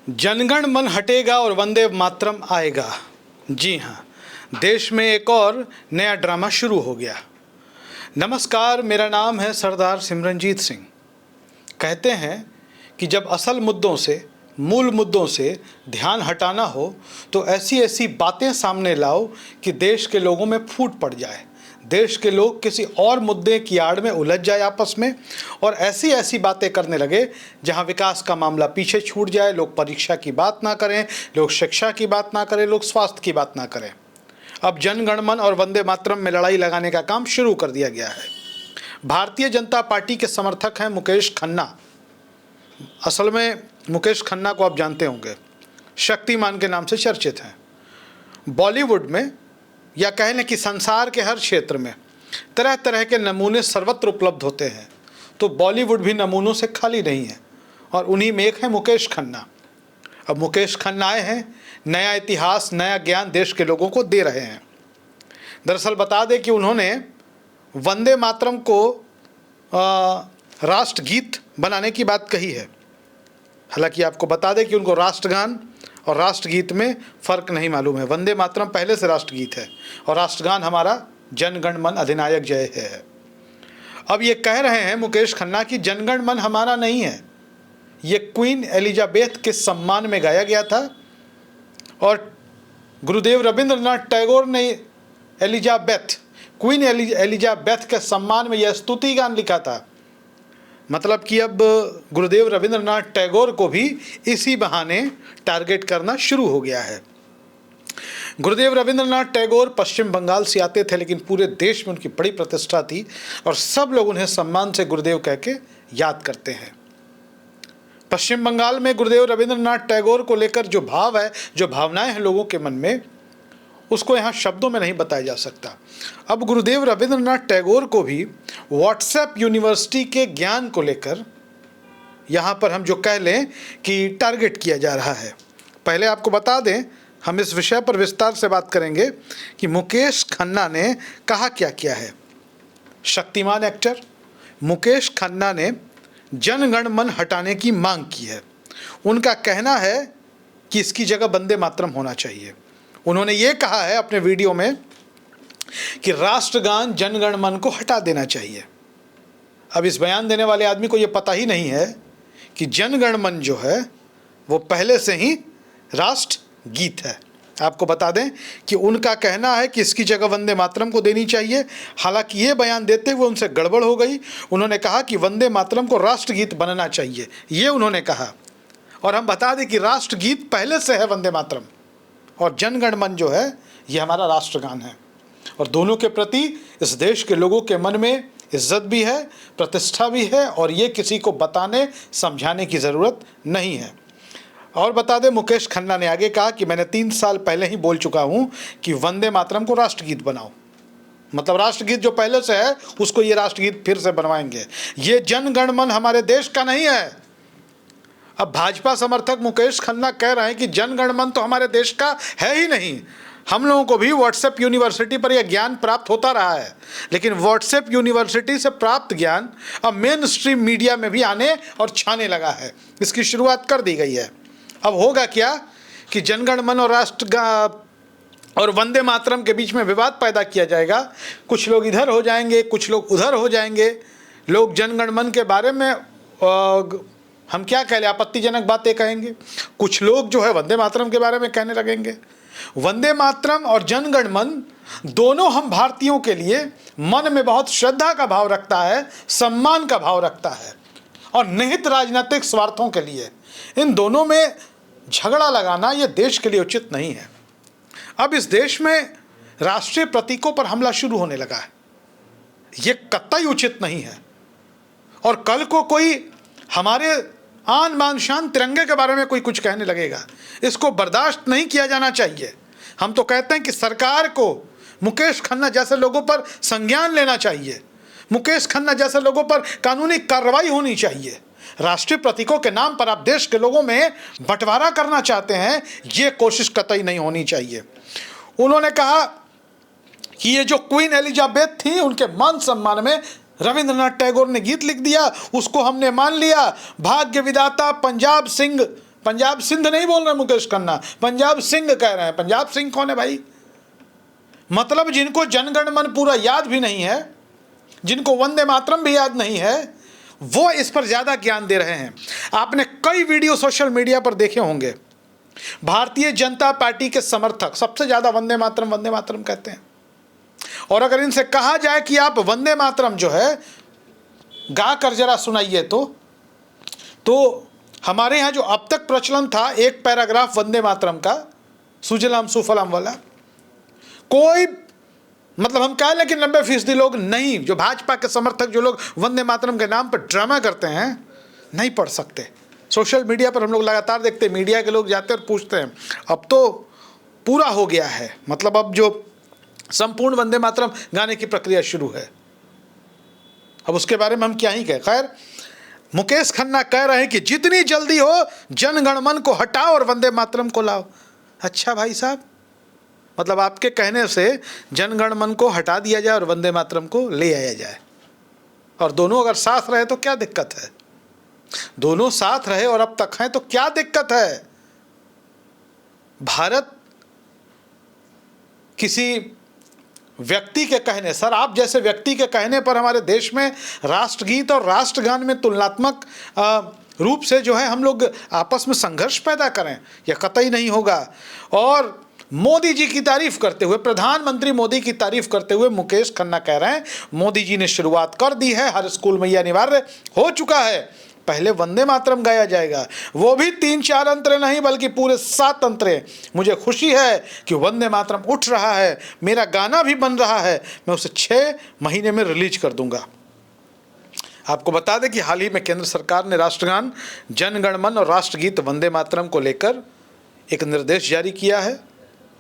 जनगण मन हटेगा और वंदे मातरम आएगा। जी हाँ, देश में एक और नया ड्रामा शुरू हो गया। नमस्कार, मेरा नाम है सरदार सिमरनजीत सिंह। कहते हैं कि जब असल मुद्दों से, मूल मुद्दों से ध्यान हटाना हो तो ऐसी ऐसी बातें सामने लाओ कि देश के लोगों में फूट पड़ जाए, देश के लोग किसी और मुद्दे की आड़ में उलझ जाए आपस में और ऐसी ऐसी बातें करने लगे जहां विकास का मामला पीछे छूट जाए। लोग परीक्षा की बात ना करें, लोग शिक्षा की बात ना करें, लोग स्वास्थ्य की बात ना करें। अब जनगण मन और वंदे मातरम में लड़ाई लगाने का काम शुरू कर दिया गया है। भारतीय जनता पार्टी के समर्थक हैं मुकेश खन्ना। असल में मुकेश खन्ना को आप जानते होंगे, शक्तिमान के नाम से चर्चित हैं। बॉलीवुड में या कह लें कि संसार के हर क्षेत्र में तरह तरह के नमूने सर्वत्र उपलब्ध होते हैं, तो बॉलीवुड भी नमूनों से खाली नहीं है और उन्हीं में एक है मुकेश खन्ना। अब मुकेश खन्ना आए हैं, नया इतिहास, नया ज्ञान देश के लोगों को दे रहे हैं। दरअसल बता दें कि उन्होंने वंदे मातरम को राष्ट्रगीत बनाने की बात कही है। हालांकि आपको बता दें कि उनको राष्ट्रगान और राष्ट्रगीत में फ़र्क नहीं मालूम है। वंदे मातरम पहले से राष्ट्रगीत है और राष्ट्रगान हमारा जनगण मन अधिनायक जय है। अब ये कह रहे हैं मुकेश खन्ना कि जनगण मन हमारा नहीं है, ये क्वीन एलिजाबेथ के सम्मान में गाया गया था और गुरुदेव रविंद्रनाथ टैगोर ने क्वीन एलिजाबेथ के सम्मान में यह स्तुति गान लिखा था। मतलब कि अब गुरुदेव रविंद्रनाथ टैगोर को भी इसी बहाने टारगेट करना शुरू हो गया है। गुरुदेव रविंद्रनाथ टैगोर पश्चिम बंगाल से आते थे, लेकिन पूरे देश में उनकी बड़ी प्रतिष्ठा थी और सब लोग उन्हें सम्मान से गुरुदेव कह के याद करते हैं। पश्चिम बंगाल में गुरुदेव रविंद्रनाथ टैगोर को लेकर जो भाव है, जो भावनाएं हैं लोगों के मन में, उसको यहाँ शब्दों में नहीं बताया जा सकता। अब गुरुदेव रविंद्रनाथ टैगोर को भी व्हाट्सएप यूनिवर्सिटी के ज्ञान को लेकर यहाँ पर हम जो कह लें कि टारगेट किया जा रहा है। पहले आपको बता दें, हम इस विषय पर विस्तार से बात करेंगे कि मुकेश खन्ना ने कहा क्या किया है। शक्तिमान एक्टर मुकेश खन्ना ने जनगण मन हटाने की मांग की है। उनका कहना है कि इसकी जगह वंदे मातरम होना चाहिए। उन्होंने ये कहा है अपने वीडियो में कि राष्ट्रगान जनगण मन को हटा देना चाहिए। अब इस बयान देने वाले आदमी को ये पता ही नहीं है कि जनगण मन जो है वो पहले से ही राष्ट्र गीत है। आपको बता दें कि उनका कहना है कि इसकी जगह वंदे मातरम को देनी चाहिए। हालांकि ये बयान देते हुए उनसे गड़बड़ हो गई। उन्होंने कहा कि वंदे मातरम को राष्ट्रगीत बनना चाहिए, ये उन्होंने कहा। और हम बता दें कि राष्ट्रगीत पहले से है वंदे मातरम और जनगण मन जो है ये हमारा राष्ट्रगान है। और दोनों के प्रति इस देश के लोगों के मन में इज्जत भी है, प्रतिष्ठा भी है और ये किसी को बताने समझाने की ज़रूरत नहीं है। और बता दें, मुकेश खन्ना ने आगे कहा कि मैंने 3 साल पहले ही बोल चुका हूँ कि वंदे मातरम को राष्ट्रगीत बनाओ। मतलब राष्ट्रगीत जो पहले से है उसको ये राष्ट्रगीत फिर से बनवाएंगे। ये जनगण मन हमारे देश का नहीं है। अब भाजपा समर्थक मुकेश खन्ना कह रहे हैं कि जनगण मन तो हमारे देश का है ही नहीं। हम लोगों को भी व्हाट्सएप यूनिवर्सिटी पर यह ज्ञान प्राप्त होता रहा है, लेकिन व्हाट्सएप यूनिवर्सिटी से प्राप्त ज्ञान अब मेन स्ट्रीम मीडिया में भी आने और छाने लगा है। इसकी शुरुआत कर दी गई है। अब होगा क्या कि जनगण मन और वंदे मातरम के बीच में विवाद पैदा किया जाएगा। कुछ लोग इधर हो जाएंगे, कुछ लोग उधर हो जाएंगे। लोग जनगण मन के बारे में हम क्या कह लें, आपत्तिजनक बातें कहेंगे। कुछ लोग जो है वंदे मातरम के बारे में कहने लगेंगे। वंदे मातरम और जनगण मन दोनों हम भारतीयों के लिए मन में बहुत श्रद्धा का भाव रखता है, सम्मान का भाव रखता है और निहित राजनीतिक स्वार्थों के लिए इन दोनों में झगड़ा लगाना यह देश के लिए उचित नहीं है। अब इस देश में राष्ट्रीय प्रतीकों पर हमला शुरू होने लगा है, ये कतई उचित नहीं है। और कल को कोई हमारे आन बान शान तिरंगे के बारे में कोई कुछ कहने लगेगा, इसको बर्दाश्त नहीं किया जाना चाहिए। हम तो कहते हैं कि सरकार को मुकेश खन्ना जैसे लोगों पर संज्ञान लेना चाहिए, मुकेश खन्ना जैसे लोगों पर कानूनी कार्रवाई होनी चाहिए। राष्ट्रीय प्रतीकों के नाम पर आप देश के लोगों में बंटवारा करना चाहते हैं, ये कोशिश कतई नहीं होनी चाहिए। उन्होंने कहा कि ये जो क्वीन एलिजाबेथ थी उनके मान सम्मान में रविंद्रनाथ टैगोर ने गीत लिख दिया, उसको हमने मान लिया। भाग्य विधाता पंजाब सिंह पंजाब सिंध नहीं बोल रहे मुकेश खन्ना, पंजाब सिंह कह रहे हैं। पंजाब सिंह कौन है भाई? मतलब जिनको जनगण मन पूरा याद भी नहीं है, जिनको वंदे मातरम भी याद नहीं है, वो इस पर ज्यादा ज्ञान दे रहे हैं। आपने कई वीडियो सोशल मीडिया पर देखे होंगे, भारतीय जनता पार्टी के समर्थक सबसे ज्यादा वंदे मातरम कहते हैं। और अगर इनसे कहा जाए कि आप वंदे मातरम जो है गा कर जरा सुनाइए, तो हमारे यहाँ जो अब तक प्रचलन था एक पैराग्राफ वंदे मातरम का, सुजलाम सुफलाम वाला, कोई मतलब हम कह लें कि 90% लोग नहीं, जो भाजपा के समर्थक जो लोग वंदे मातरम के नाम पर ड्रामा करते हैं, नहीं पढ़ सकते। सोशल मीडिया पर हम लोग लगातार देखते हैं, मीडिया के लोग जाते हैं और पूछते हैं। अब तो पूरा हो गया है, मतलब अब जो संपूर्ण वंदे मातरम गाने की प्रक्रिया शुरू है। अब उसके बारे में हम क्या ही कहें। खैर, मुकेश खन्ना कह रहे हैं कि जितनी जल्दी हो जनगण मन को हटाओ और वंदे मातरम को लाओ। अच्छा भाई साहब, मतलब आपके कहने से जनगण मन को हटा दिया जाए और वंदे मातरम को ले आया जाए, और दोनों अगर साथ रहे तो क्या दिक्कत है? दोनों साथ रहे और अब तक हैं तो क्या दिक्कत है? भारत किसी व्यक्ति के कहने, सर आप जैसे व्यक्ति के कहने पर हमारे देश में राष्ट्रगीत और राष्ट्रगान में तुलनात्मक रूप से जो है हम लोग आपस में संघर्ष पैदा करें, यह कतई नहीं होगा। और मोदी जी की तारीफ करते हुए, प्रधानमंत्री मोदी की तारीफ करते हुए मुकेश खन्ना कह रहे हैं मोदी जी ने शुरुआत कर दी है, हर स्कूल में यह अनिवार्य हो चुका है, पहले वंदे मातरम गाया जाएगा, वो भी 3-4 अंतरे नहीं बल्कि पूरे 7 अंतरे। मुझे खुशी है कि वंदे मातरम उठ रहा है, मेरा गाना भी बन रहा है, मैं उसे 6 महीने में रिलीज कर दूंगा। आपको बता दें कि हाल ही में केंद्र सरकार ने राष्ट्रगान जनगण मन और राष्ट्रगीत वंदे मातरम को लेकर एक निर्देश जारी किया है,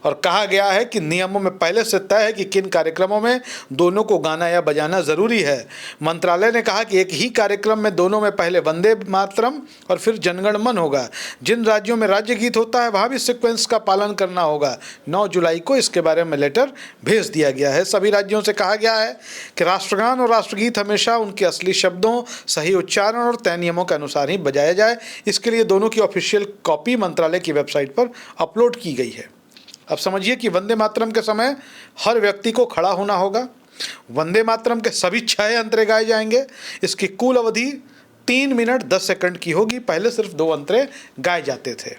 और कहा गया है कि नियमों में पहले से तय है कि किन कार्यक्रमों में दोनों को गाना या बजाना ज़रूरी है। मंत्रालय ने कहा कि एक ही कार्यक्रम में दोनों में पहले वंदे मातरम और फिर जनगण मन होगा। जिन राज्यों में राज्य गीत होता है वहाँ भी सीक्वेंस का पालन करना होगा। 9 जुलाई को इसके बारे में लेटर भेज दिया गया है। सभी राज्यों से कहा गया है कि राष्ट्रगान और राष्ट्रगीत हमेशा उनके असली शब्दों, सही उच्चारण और तय नियमों के अनुसार ही बजाया जाए। इसके लिए दोनों की ऑफिशियल कॉपी मंत्रालय की वेबसाइट पर अपलोड की गई है। अब समझिए कि वंदे मातरम के समय हर व्यक्ति को खड़ा होना होगा। वंदे मातरम के सभी 6 अंतरे गाए जाएंगे। इसकी कुल अवधि 3 मिनट 10 सेकंड की होगी। पहले सिर्फ 2 अंतरे गाए जाते थे।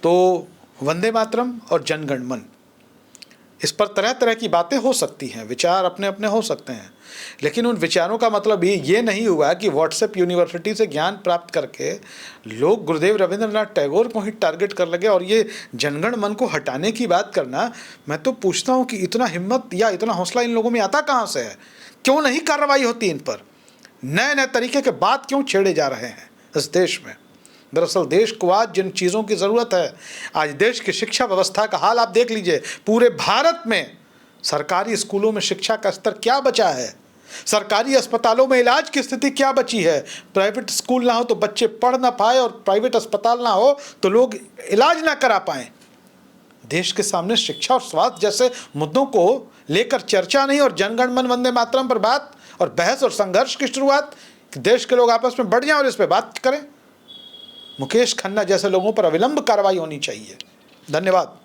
तो वंदे मातरम और जनगण मन, इस पर तरह तरह की बातें हो सकती हैं, विचार अपने अपने हो सकते हैं, लेकिन उन विचारों का मतलब ये नहीं हुआ कि व्हाट्सएप यूनिवर्सिटी से ज्ञान प्राप्त करके लोग गुरुदेव रविंद्रनाथ टैगोर को ही टारगेट कर लगे। और ये जनगण मन को हटाने की बात करना, मैं तो पूछता हूँ कि इतना हिम्मत या इतना हौसला इन लोगों में आता कहाँ से है? क्यों नहीं कार्रवाई होती इन पर? नए नए तरीके के बात क्यों छेड़े जा रहे हैं इस देश में? दरअसल देश को आज जिन चीज़ों की ज़रूरत है, आज देश की शिक्षा व्यवस्था का हाल आप देख लीजिए। पूरे भारत में सरकारी स्कूलों में शिक्षा का स्तर क्या बचा है? सरकारी अस्पतालों में इलाज की स्थिति क्या बची है? प्राइवेट स्कूल ना हो तो बच्चे पढ़ ना पाए, और प्राइवेट अस्पताल ना हो तो लोग इलाज ना करा पाएँ। देश के सामने शिक्षा और स्वास्थ्य जैसे मुद्दों को लेकर चर्चा नहीं, और जनगण मन वंदे मातरम पर बात और बहस और संघर्ष की शुरुआत, देश के लोग आपस में बढ़ जाएं और इस पर बात करें। मुकेश खन्ना जैसे लोगों पर अविलंब कार्रवाई होनी चाहिए। धन्यवाद।